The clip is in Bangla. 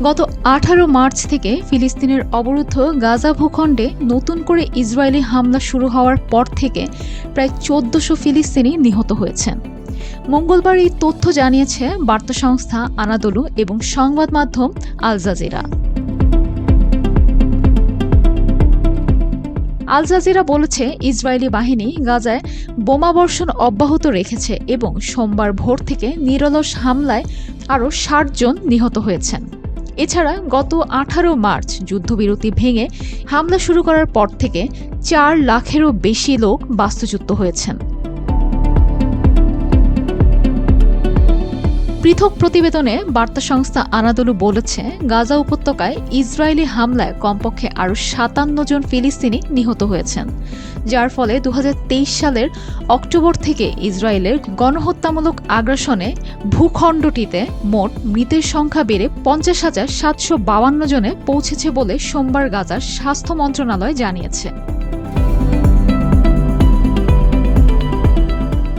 গত 18 মার্চ থেকে ফিলিস্তিনের অবরুদ্ধ গাজা ভূখণ্ডে নতুন করে ইসরায়েলি হামলা শুরু হওয়ার পর থেকে প্রায় 1400 ফিলিস্তিনি নিহত হয়েছেন। মঙ্গলবার এই তথ্য জানিয়েছে বার্তা সংস্থা আনাদোলু এবং সংবাদ মাধ্যম আল জাজিরা। আল জাজিরা বলেছে, ইসরায়েলি বাহিনী গাজায় বোমাবর্ষণ অব্যাহত রেখেছে এবং সোমবার ভোর থেকে নিরলস হামলায় আরও 60 জন নিহত হয়েছেন। এছাড়া গত 18 মার্চ যুদ্ধবিরতি ভেঙে হামলা শুরু করার পর থেকে 4 লাখেরও বেশি লোক বাস্তুচ্যুত হয়েছেন। পৃথক প্রতিবেদনে বার্তা সংস্থা আনাদোলু বলেছে, গাজা উপত্যকায় ইসরায়েলি হামলায় কমপক্ষে আরও 57 জন ফিলিস্তিনি নিহত হয়েছেন, যার ফলে 2023 সালের অক্টোবর থেকে ইসরায়েলের গণহত্যামূলক আগ্রাসনে ভূখণ্ডটিতে মোট মৃতের সংখ্যা বেড়ে 50,752 জনে পৌঁছেছে বলে সোমবার গাজার স্বাস্থ্য মন্ত্রণালয় জানিয়েছে।